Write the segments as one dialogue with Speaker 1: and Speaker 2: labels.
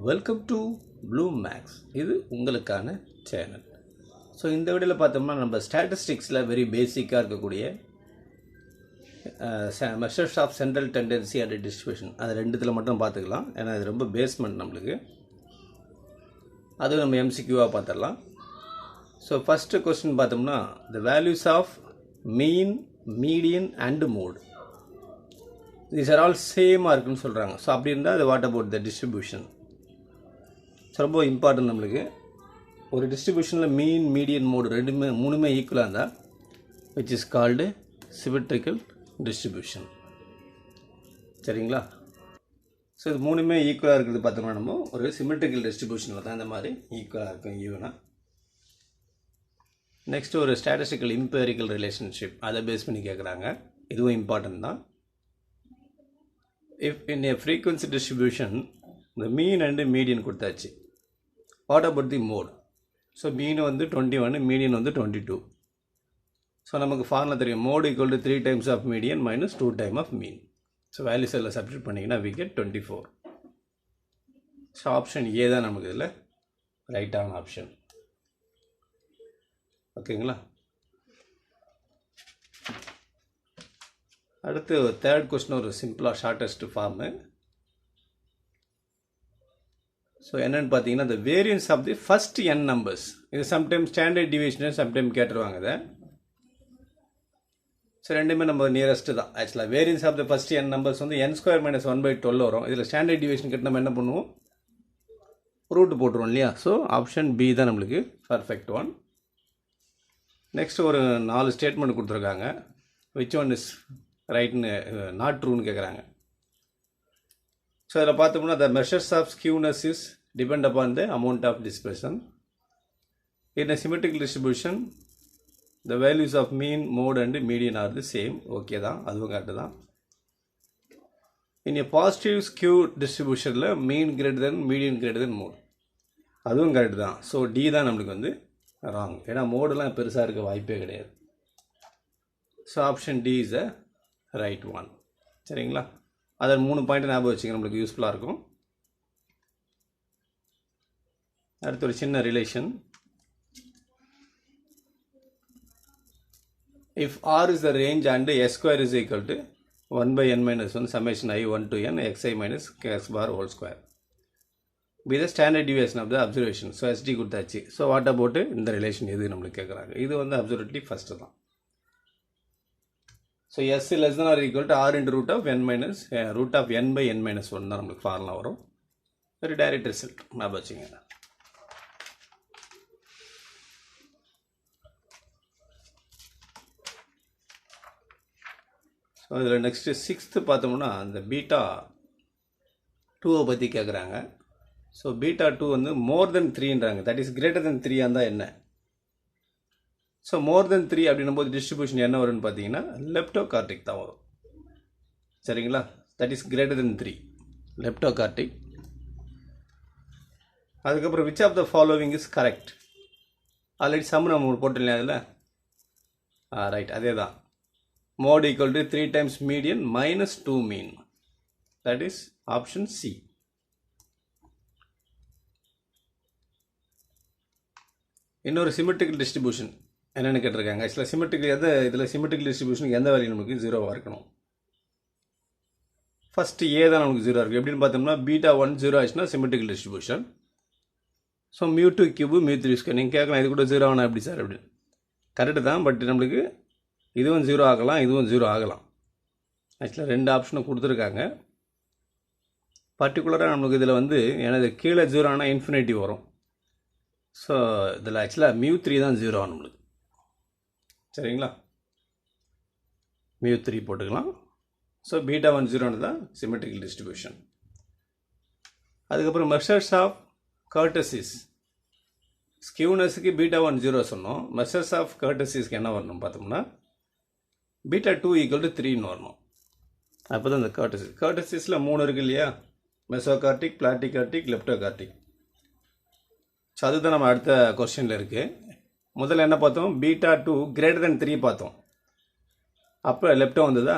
Speaker 1: Welcome to blue maths. இது உங்களுக்கான channel. So இந்த வீடியோவில் பார்த்தோம்னா நம்ம ஸ்டாட்டிஸ்டிக்ஸில் வெரி பேசிக்காக இருக்கக்கூடிய measures of central tendency and distribution அது ரெண்டுத்தில் மட்டும் பார்த்துக்கலாம். ஏன்னா இது ரொம்ப பேஸ்மெண்ட் நம்மளுக்கு. அதுவும் நம்ம எம்சிக்யூவாக பார்த்துடலாம். ஸோ ஃபஸ்ட்டு கொஸ்டின் பார்த்தோம்னா the values of mean, median and mode these are all சேமாக இருக்குன்னு சொல்கிறாங்க. ஸோ அப்படி இருந்தால் அது what about the distribution? So ரொம்ப இம்பார்ட்டன்ட் நம்மளுக்கு. ஒரு டிஸ்ட்ரிபியூஷனில் மீன், மீடியன், மோடு மூணுமே ஈக்குவலாக இருந்தால் which is called symmetrical distribution. சரிங்களா? ஸோ இது மூணுமே ஈக்குவலாக இருக்கிறது பார்த்தோம்னா நம்ம ஒரு சிமெட்ரிக்கல் டிஸ்ட்ரிபியூஷனில் தான் இந்த மாதிரி ஈக்குவலாக இருக்கும் ஈவனாக. நெக்ஸ்ட்டு ஒரு ஸ்டாட்டிஸ்டிக்கல் இம்பேரிக்கல் ரிலேஷன்ஷிப் அதை பேஸ் பண்ணி கேட்குறாங்க. இதுவும் இம்பார்ட்டன்ட் தான். If in a frequency distribution இந்த மீன் அண்டு மீடியன் கொடுத்தாச்சு, what about the mode? So mean வந்து 21, மீடியன் வந்து 22. ஸோ நமக்கு ஃபார்முலா தெரியும், mode equal to 3 times of median minus 2 times of mean. So values எல்லாம் சப்ஸ்டிட் பண்ணிங்கன்னா we get 24. So option A தான் நமக்கு இதில் ரைட்டான ஆப்ஷன். ஓகேங்களா? அடுத்து தேர்ட் கொஸ்டின் ஒரு சிம்பிளாக ஷார்ட்டஸ்ட் ஃபார்மு. ஸோ என்னென்னு பார்த்தீங்கன்னா the variance of the first n numbers. இது சம்டைம் ஸ்டாண்டர்ட் டிவியேஷன் சம்டைம் கேட்டுருவாங்க இதை. ஸோ ரெண்டுமே நம்ம நியரஸ்ட்டு தான். ஆக்சுவலாக variance of the first n numbers வந்து n² - 1/12 வரும். இதில் ஸ்டாண்டர்ட் டிவியேஷன் கேட்டு நம்ம என்ன பண்ணுவோம், ரூட் போட்டுருவோம் இல்லையா? ஸோ ஆப்ஷன் பி தான் நம்மளுக்கு பர்ஃபெக்ட் ஒன். நெக்ஸ்ட் ஒரு 4 ஸ்டேட்மெண்ட் கொடுத்துருக்காங்க. விச் ஒன் இஸ் ரைட்னு நாட் ட்ரூன்னு கேட்குறாங்க. ஸோ இதில் பார்த்தோம்னா the measures of skewness is depend upon the amount of dispersion. In a symmetrical distribution the values of mean, mode and median are the same. Okay தான், அதுவும் correct தான். In a positive skew டிஸ்ட்ரிபியூஷனில் mean greater than, median greater than mode, அதுவும் correct தான். So D தான் நம்மளுக்கு வந்து wrong. ஏன்னா மோடெலாம் பெருசாக இருக்க வாய்ப்பே கிடையாது. So option D is a right one. சரிங்களா? அதில் 3 பாயிண்ட் ஞாபகம் வச்சுங்க, நம்மளுக்கு யூஸ்ஃபுல்லாக இருக்கும். அடுத்து ஒரு சின்ன relation. If R is the range and s² is equal to 1/n - 1 summation I 1 to n xi minus kx bar whole square be the standard deviation of the observation. So SD கொடுத்தாச்சு. So what about இந்த relation எது நம்மளுக்கு கேட்குறாங்க. இது வந்து absolutely first தான். So s less than or equal to r into root of n minus root of n by n minus 1 தான் நம்மளுக்கு ஃபார்முலா வரும். வெரி டைரக்ட் ரிசல்ட் ஞாபகம் வச்சுங்க. ஸோ இதில் நெக்ஸ்ட்டு 6th பார்த்தோம்னா அந்த பீட்டா 2 பற்றி கேட்குறாங்க. ஸோ பீட்டா 2 வந்து மோர் தென் 3ன்றாங்க. தட் இஸ் கிரேட்டர் தென் 3 இருந்தால் என்ன? ஸோ மோர் தென் 3 அப்படின்னும் போது டிஸ்ட்ரிபியூஷன் என்ன வரும்னு பார்த்தீங்கன்னா லெப்டோகார்டிக் தான் வரும். சரிங்களா? That is greater than 3 leptokurtic. அதுக்கப்புறம் which of the following is correct? Already sum நம்ம போட்டோம் இல்லையா அதில்? ரைட், அதே தான். Mode equal to 3 times median minus 2 mean. That is option C. இன்னொரு சிமெட்ரிக்கல் டிஸ்ட்ரிபியூஷன் என்னென்னு கேட்டிருக்காங்க. ஆக்சுவலாக சிமெட்ரிக்கல் இதில் சிமெட்ரிக்கல் டிஸ்ட்ரிபியூஷனுக்கு எந்த வேல்யூ நமக்கு 0வாக இருக்கணும்? ஃபஸ்ட்டு ஏ தான் நமக்கு 0 இருக்குது. எப்படின்னு பார்த்தோம்னா பீட்டா 1 0 ஆச்சுன்னா symmetrical distribution. So μ2 cube μ3 square. நீங்கள் கேட்கலாம் இது கூட 0 ஆனால் எப்படி சார் அப்படின்னு. கரெக்டு தான், பட் நம்மளுக்கு இதுவும் 0 ஆகலாம், இதுவும் 0 ஆகலாம். ஆக்சுவலாக 2 ஆப்ஷனும் கொடுத்துருக்காங்க. பர்டிகுலராக நம்மளுக்கு இதில் வந்து எனது கீழே 0 ஆனால் இன்ஃபினிட்டி வரும். ஸோ இதில் ஆக்சுவலாக μ3 தான் 0 நம்மளுக்கு. சரிங்களா? μ3 போட்டுக்கலாம். ஸோ பீட்டா 1 0 தான் சிமெட்ரிக்கல் டிஸ்ட்ரிபியூஷன். அதுக்கப்புறம் மெஷர்ஸ் ஆஃப் கர்டசிஸ். ஸ்கியூனஸுக்கு பீட்டா 1 0 சொன்னோம். மெஷர்ஸ் ஆஃப் கர்டசிஸ்க்கு என்ன வரணும் பார்த்தோம்னா பீட்டா 2 ஈக்குவல் டு 3ன்னு வரணும். அப்போ தான் இந்த கர்டசிஸில் 3 இருக்குது இல்லையா? மெசோகார்டிக், பிளாட்டிகார்டிக், லெப்டோகார்டிக். ஸோ அதுதான் நம்ம அடுத்த கொஸ்டினில் இருக்குது. முதல்ல என்ன பார்த்தோம்? பீட்டா 2 கிரேட்டர் தென் 3 பார்த்தோம். அப்போ லெப்டோ வந்ததா?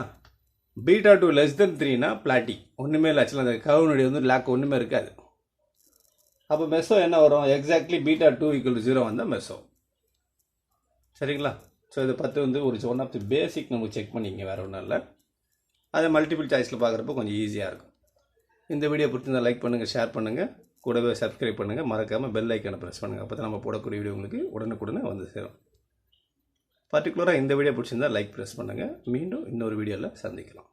Speaker 1: பீட்டா 2 லெஸ் தென் 3னா பிளாட்டி. ஒன்றுமே இல்லை. ஆக்சுவலாக அந்த கர்வ்னுடைய வந்து லேக் ஒன்றுமே இருக்காது. அப்போ மெசோ என்ன வரும்? எக்ஸாக்ட்லி பீட்டா 2 = 0 வந்தால் மெசோ. சரிங்களா? ஸோ இது 10 வந்து ஒரு ஒன் ஆஃப் தி பேசிக் நமக்கு செக் பண்ணிங்க, வேறு ஒன்றும் இல்லை. அதை மல்டிபிள் சாய்ஸில் பார்க்குறப்போ கொஞ்சம் ஈஸியாக இருக்கும். இந்த வீடியோ பிடிச்சிருந்தால் லைக் பண்ணுங்கள், ஷேர் பண்ணுங்கள், கூடவே சப்ஸ்கிரைப் பண்ணுங்கள், மறக்காமல் பெல் ஐக்கானை ப்ரெஸ் பண்ணுங்கள். அப்போ தான் நம்ம போடக்கூடிய வீடியோ உங்களுக்கு உடனுக்குடனே வந்து சேரும். பர்டிகுலராக இந்த வீடியோ பிடிச்சிருந்தால் லைக் ப்ரெஸ் பண்ணுங்கள். மீண்டும் இன்னொரு வீடியோவில் சந்திக்கலாம்.